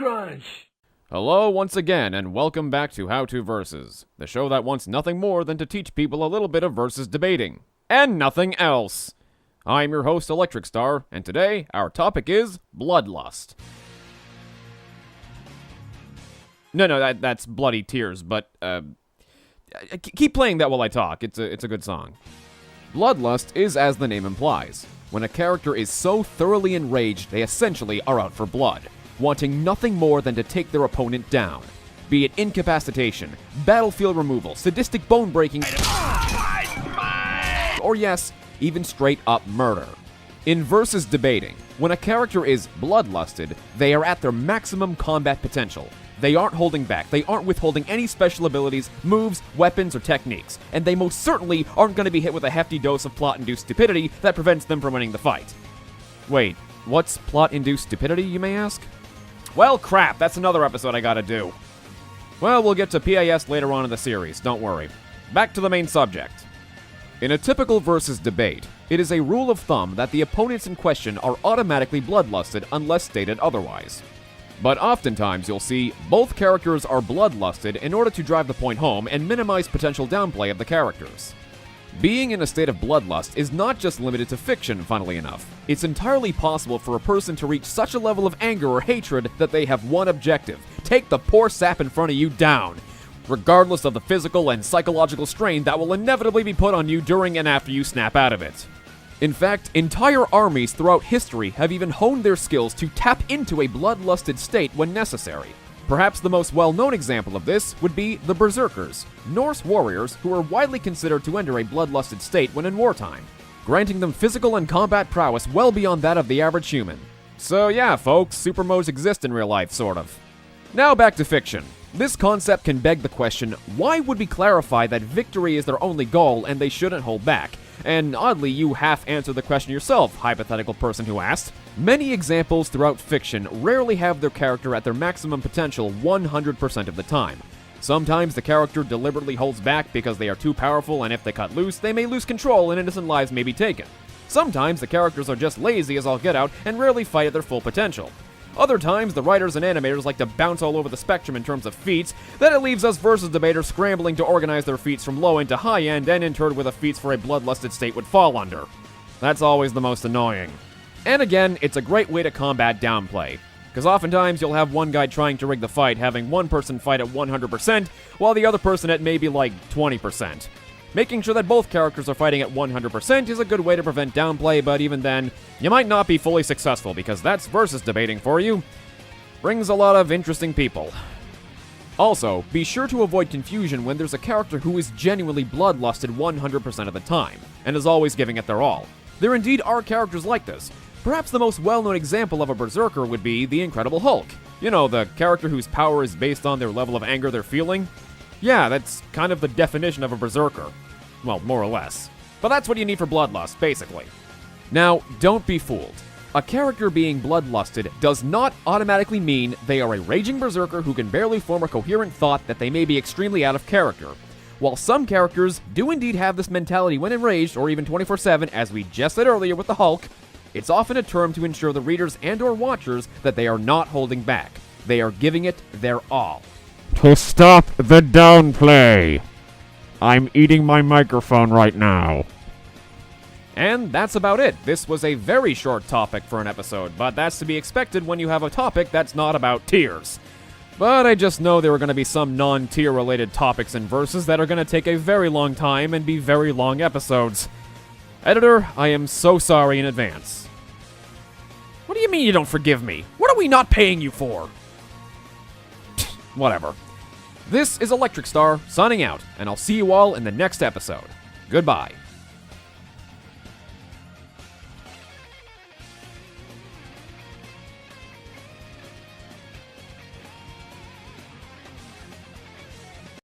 Powercrunch! Hello once again, and welcome back to How To Versus, the show that wants nothing more than to teach people a little bit of versus debating. And nothing else! I'm your host, Electricstar, and today our topic is Bloodlust. No, that's Bloody Tears, but, keep playing that while I talk. It's a good song. Bloodlust is as the name implies. When a character is so thoroughly enraged, they essentially are out for blood, wanting nothing more than to take their opponent down. Be it incapacitation, battlefield removal, sadistic bone breaking, or yes, even straight up murder. In versus debating, when a character is bloodlusted, they are at their maximum combat potential. They aren't holding back, they aren't withholding any special abilities, moves, weapons, or techniques, and they most certainly aren't going to be hit with a hefty dose of plot-induced stupidity that prevents them from winning the fight. Wait, what's plot-induced stupidity, you may ask? Well, crap, that's another episode I gotta do. Well, we'll get to PAS later on in the series, don't worry. Back to the main subject. In a typical versus debate, it is a rule of thumb that the opponents in question are automatically bloodlusted unless stated otherwise. But oftentimes you'll see both characters are bloodlusted in order to drive the point home and minimize potential downplay of the characters. Being in a state of bloodlust is not just limited to fiction, funnily enough. It's entirely possible for a person to reach such a level of anger or hatred that they have one objective: take the poor sap in front of you down, regardless of the physical and psychological strain that will inevitably be put on you during and after you snap out of it. In fact, entire armies throughout history have even honed their skills to tap into a bloodlusted state when necessary. Perhaps the most well-known example of this would be the Berserkers, Norse warriors who are widely considered to enter a bloodlusted state when in wartime, granting them physical and combat prowess well beyond that of the average human. So yeah, folks, super modes exist in real life, sort of. Now back to fiction. This concept can beg the question, why would we clarify that victory is their only goal and they shouldn't hold back? And oddly, you half-answer the question yourself, hypothetical person who asked. Many examples throughout fiction rarely have their character at their maximum potential 100% of the time. Sometimes the character deliberately holds back because they are too powerful, and if they cut loose, they may lose control and innocent lives may be taken. Sometimes the characters are just lazy as all get out and rarely fight at their full potential. Other times, the writers and animators like to bounce all over the spectrum in terms of feats, then it leaves us versus debaters scrambling to organize their feats from low end to high end and in turn where the feats for a bloodlusted state would fall under. That's always the most annoying. And again, it's a great way to combat downplay, because oftentimes you'll have one guy trying to rig the fight, having one person fight at 100%, while the other person at maybe like 20%. Making sure that both characters are fighting at 100% is a good way to prevent downplay, but even then, you might not be fully successful, because that's versus debating for you. Brings a lot of interesting people. Also, be sure to avoid confusion when there's a character who is genuinely bloodlusted 100% of the time, and is always giving it their all. There indeed are characters like this. Perhaps the most well-known example of a berserker would be the Incredible Hulk. You know, the character whose power is based on their level of anger they're feeling. Yeah, that's kind of the definition of a berserker. Well, more or less. But that's what you need for bloodlust, basically. Now, don't be fooled. A character being bloodlusted does not automatically mean they are a raging berserker who can barely form a coherent thought that they may be extremely out of character. While some characters do indeed have this mentality when enraged, or even 24/7, as we just said earlier with the Hulk, it's often a term to ensure the readers and/or watchers that they are not holding back. They are giving it their all. To stop the downplay. I'm eating my microphone right now. And that's about it. This was a very short topic for an episode, but that's to be expected when you have a topic that's not about tears. But I just know there are going to be some non-tier related topics in verses that are going to take a very long time and be very long episodes. Editor, I am so sorry in advance. What do you mean you don't forgive me? What are we not paying you for? Whatever. This is Electricstar, signing out, and I'll see you all in the next episode. Goodbye.